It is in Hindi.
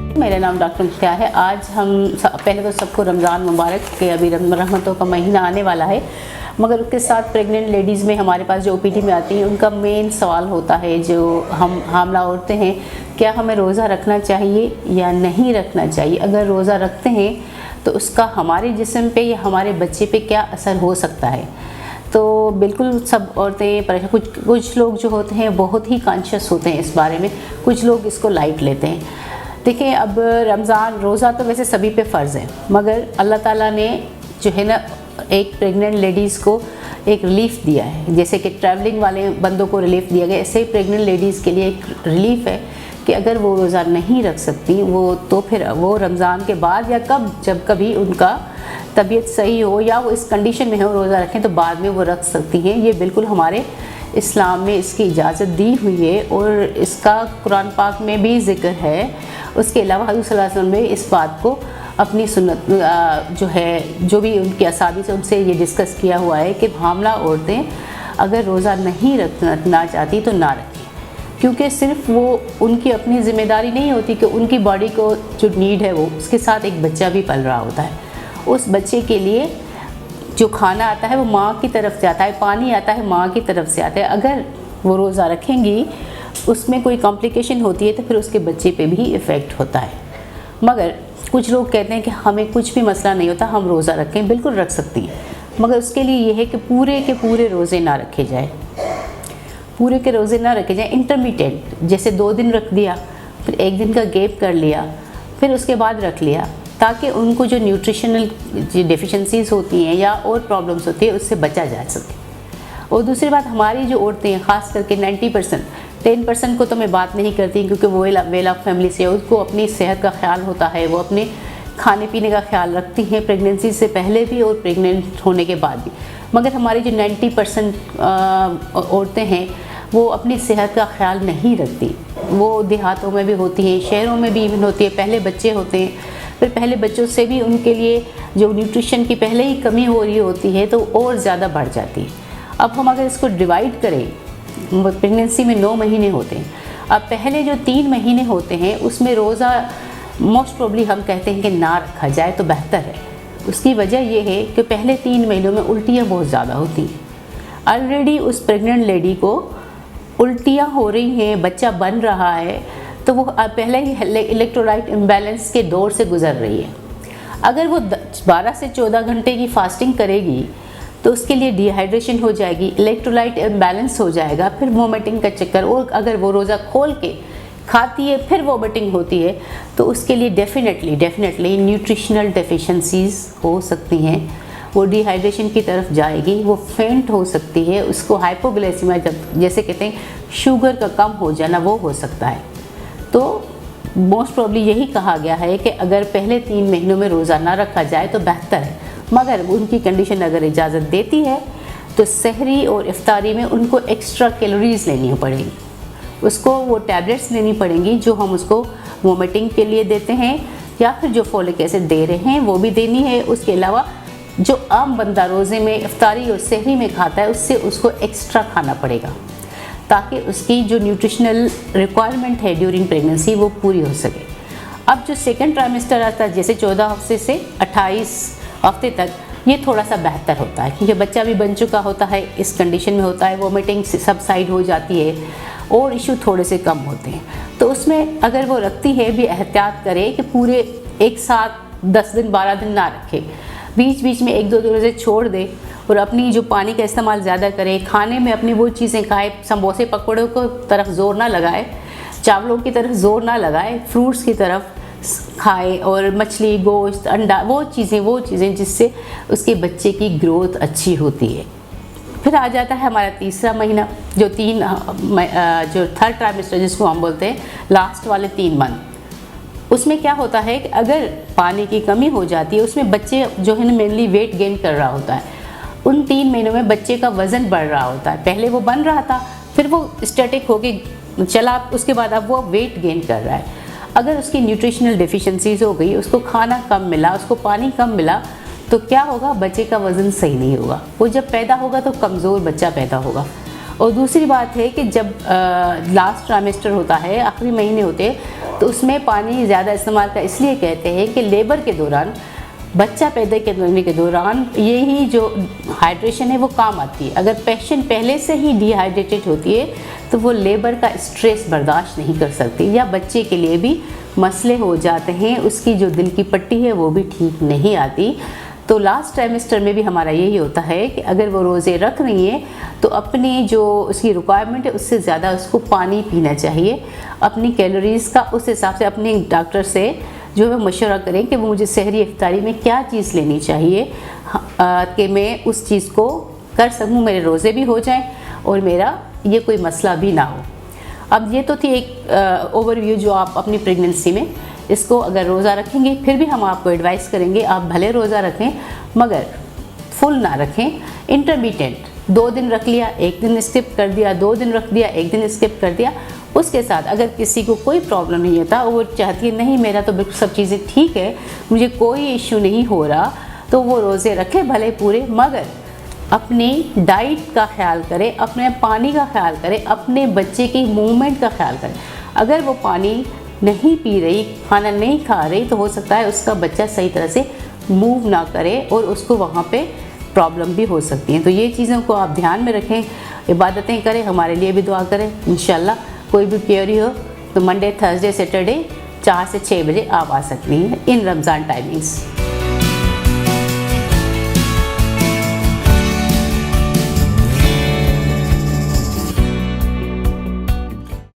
मेरा नाम डॉक्टर मुख्तियार है। आज हम पहले तो सबको रमज़ान मुबारक के, अभी रहमतों का महीना आने वाला है, मगर उसके साथ प्रेग्नेंट लेडीज़ में हमारे पास जो ओपीडी में आती हैं उनका मेन सवाल होता है, जो हम हामला औरतें हैं, क्या हमें रोज़ा रखना चाहिए या नहीं रखना चाहिए। अगर रोज़ा रखते हैं तो उसका हमारे जिस्म पे या हमारे बच्चे पे क्या असर हो सकता है। तो बिल्कुल सब औरतें परेशान, कुछ लोग जो होते हैं बहुत ही कॉन्शियस होते हैं इस बारे में, कुछ लोग इसको लाइट लेते हैं। देखिए, अब रमज़ान रोज़ा तो वैसे सभी पे फ़र्ज़ है, मगर अल्लाह ताला ने जो है ना एक प्रेग्नेंट लेडीज़ को एक रिलीफ़ दिया है। जैसे कि ट्रैवलिंग वाले बंदों को रिलीफ़ दिया गया, ऐसे ही प्रेग्नेंट लेडीज़ के लिए एक रिलीफ़ है कि अगर वो रोज़ा नहीं रख सकती वो तो फिर वो रमज़ान के बाद या जब कभी उनका तबीयत सही हो या वो इस कंडीशन में हो रोज़ा रखें तो बाद में वो रख सकती हैं। ये बिल्कुल हमारे इस्लाम में इसकी इजाज़त दी हुई है और इसका कुरान पाक में भी ज़िक्र है। उसके अलावा हज़रत सल्लल्लाहु अलैहि वसल्लम ने इस बात को अपनी सुन्नत जो है, जो भी उनके असाबी से उनसे ये डिस्कस किया हुआ है कि हामला औरतें अगर रोज़ा नहीं रखना चाहती तो ना रखें, क्योंकि सिर्फ वो उनकी अपनी ज़िम्मेदारी नहीं होती कि उनकी बॉडी को जो नीड है वो उसके साथ एक बच्चा भी पल रहा होता है। उस बच्चे के लिए जो खाना आता है वो माँ की तरफ से आता है, पानी आता है माँ की तरफ से आता है। अगर वो रोज़ा रखेंगी उसमें कोई कॉम्प्लिकेशन होती है तो फिर उसके बच्चे पे भी इफ़ेक्ट होता है। मगर कुछ लोग कहते हैं कि हमें कुछ भी मसला नहीं होता, हम रोज़ा रखें। बिल्कुल रख सकती हैं, मगर उसके लिए ये है कि पूरे के पूरे रोज़े ना रखे जाए, पूरे के रोज़े ना रखे जाए, इंटरमीडिएट, जैसे 2 दिन रख दिया, फिर 1 दिन का गैप कर लिया, फिर उसके बाद रख लिया, ताकि उनको जो न्यूट्रिशनल डेफिशिएंसीज़ होती हैं या और प्रॉब्लम्स होती है उससे बचा जा सके। और दूसरी बात, हमारी जो औरतें हैं ख़ास करके 90%, 10% को तो मैं बात नहीं करती क्योंकि वो वेल ऑफ फैमिली से, उसको अपनी सेहत का ख्याल होता है, वो अपने खाने पीने का ख्याल रखती हैं प्रेगनेंसी से पहले भी और प्रेग्नेंट होने के बाद भी। मगर हमारी जो 90% औरतें हैं वो अपनी सेहत का ख्याल नहीं रखती। वो देहातों में भी होती हैं, शहरों में भी इवन होती है। पहले बच्चे होते हैं, फिर पहले बच्चों से भी उनके लिए जो न्यूट्रिशन की पहले ही कमी हो रही होती है तो और ज़्यादा बढ़ जाती है। अब हम अगर इसको डिवाइड करें, प्रेगनेंसी में 9 महीने होते हैं, अब पहले जो 3 महीने होते हैं उसमें रोज़ा मोस्ट प्रोबली हम कहते हैं कि ना रखा जाए तो बेहतर है। उसकी वजह यह है कि पहले 3 महीनों में उल्टियाँ बहुत ज़्यादा होती हैं। ऑलरेडी उस प्रेग्नेंट लेडी को उल्टियाँ हो रही हैं, बच्चा बन रहा है, तो वो पहले ही इलेक्ट्रोलाइट इम्बैलेंस के दौर से गुज़र रही है। अगर वो 12 से 14 घंटे की फास्टिंग करेगी तो उसके लिए डिहाइड्रेशन हो जाएगी, इलेक्ट्रोलाइट इम्बैलेंस हो जाएगा, फिर वोमिटिंग का चक्कर, और अगर वो रोज़ा खोल के खाती है फिर वोमिटिंग होती है तो उसके लिए डेफिनेटली न्यूट्रिशनल डेफिशिएंसीज़ हो सकती हैं। वो डिहाइड्रेशन की तरफ जाएगी, वो फेंट हो सकती है, उसको हाइपोग्लाइसीमिया जैसे कहते हैं शुगर का कम हो जाना वो हो सकता है। तो मोस्ट प्रॉब्ली यही कहा गया है कि अगर पहले 3 महीनों में रोज़ा ना रखा जाए तो बेहतर है, मगर उनकी कंडीशन अगर इजाज़त देती है तो सहरी और इफ्तारी में उनको एक्स्ट्रा कैलोरीज़ लेनी पड़ेगी, उसको वो टैबलेट्स लेनी पड़ेंगी जो हम उसको वोमिटिंग के लिए देते हैं, या फिर जो फोलिक एसिड दे रहे हैं वो भी देनी है। उसके अलावा जो आम बंदा रोज़े में इफ्तारी और सहरी में खाता है उससे उसको एक्स्ट्रा खाना पड़ेगा, ताकि उसकी जो न्यूट्रिशनल रिक्वायरमेंट है ड्यूरिंग प्रेगनेंसी वो पूरी हो सके। अब जो सेकंड ट्राइमेस्टर आता है, जैसे 14 हफ्ते से 28 हफ्ते तक, ये थोड़ा सा बेहतर होता है क्योंकि बच्चा भी बन चुका होता है, इस कंडीशन में होता है, वोमिटिंग सबसाइड हो जाती है और इशू थोड़े से कम होते हैं। तो उसमें अगर वो रखती है भी एहतियात करे कि पूरे एक साथ 10 दिन 12 दिन ना रखे, बीच बीच में 1-2 रोज़े छोड़ दे और अपनी जो पानी का इस्तेमाल ज़्यादा करे, खाने में अपनी वो चीज़ें खाए, समोसे पकौड़ों को तरफ ज़ोर ना लगाए, चावलों की तरफ ज़ोर ना लगाए, फ्रूट्स की तरफ खाए, और मछली, गोश्त, अंडा, वो चीज़ें जिससे उसके बच्चे की ग्रोथ अच्छी होती है। फिर आ जाता है हमारा तीसरा महीना, जो थर्ड ट्राइमेस्टर जिसको हम बोलते हैं, लास्ट वाले 3 मंथ। उसमें क्या होता है कि अगर पानी की कमी हो जाती है, उसमें बच्चे जो है ना मेनली वेट गेन कर रहा होता है। उन 3 महीनों में बच्चे का वज़न बढ़ रहा होता है, पहले वो बन रहा था, फिर वो स्टैटिक होके चला, उसके बाद अब वो वेट गेन कर रहा है। अगर उसकी न्यूट्रिशनल डेफिशिएंसीज हो गई, उसको खाना कम मिला, उसको पानी कम मिला, तो क्या होगा, बच्चे का वज़न सही नहीं होगा। वो जब पैदा होगा तो कमज़ोर बच्चा पैदा होगा, और दूसरी बात है कि जब लास्ट ट्राइमेस्टर होता है, आखिरी महीने होते हैं, तो उसमें पानी ज़्यादा इस्तेमाल का इसलिए कहते हैं कि लेबर के दौरान, बच्चा पैदा करने के दौरान यही जो हाइड्रेशन है वो काम आती है। अगर पेशेंट पहले से ही डिहाइड्रेटेड होती है तो वो लेबर का स्ट्रेस बर्दाश्त नहीं कर सकती, या बच्चे के लिए भी मसले हो जाते हैं, उसकी जो दिल की पट्टी है वो भी ठीक नहीं आती। तो लास्ट ट्राइमेस्टर में भी हमारा यही होता है कि अगर वो रोज़े रख रही हैं तो अपनी जो उसकी रिक्वायरमेंट है उससे ज़्यादा उसको पानी पीना चाहिए। अपनी कैलोरीज़ का उस हिसाब से अपने डॉक्टर से जो है मशवरा करें कि वो मुझे सहरी इफ्तारी में क्या चीज़ लेनी चाहिए कि मैं उस चीज़ को कर सकूं, मेरे रोज़े भी हो जाएं और मेरा ये कोई मसला भी ना हो। अब ये तो थी एक ओवरव्यू जो आप अपनी प्रेगनेंसी में इसको अगर रोज़ा रखेंगे, फिर भी हम आपको एडवाइस करेंगे आप भले रोज़ा रखें मगर फुल ना रखें, इंटरमीडिएट 2 दिन रख लिया, 1 दिन स्किप कर दिया, 2 दिन रख दिया, 1 दिन स्किप कर दिया। उसके साथ अगर किसी को कोई प्रॉब्लम नहीं होता, वो चाहती है नहीं मेरा तो बिल्कुल सब चीज़ें ठीक है, मुझे कोई इश्यू नहीं हो रहा, तो वो रोज़े रखे भले पूरे, मगर अपनी डाइट का ख्याल करें, अपने पानी का ख्याल करें, अपने बच्चे की मूवमेंट का ख्याल करें। अगर वो पानी नहीं पी रही, खाना नहीं खा रही, तो हो सकता है उसका बच्चा सही तरह से मूव ना करे और उसको वहाँ पे प्रॉब्लम भी हो सकती हैं। तो ये चीज़ों को आप ध्यान में रखें, इबादतें करें, हमारे लिए भी दुआ करें। इंशाल्लाह कोई भी क्वेरी हो तो मंडे, थर्सडे, सैटरडे 4 से 6 बजे आप आ सकती हैं इन रमज़ान टाइमिंग्स।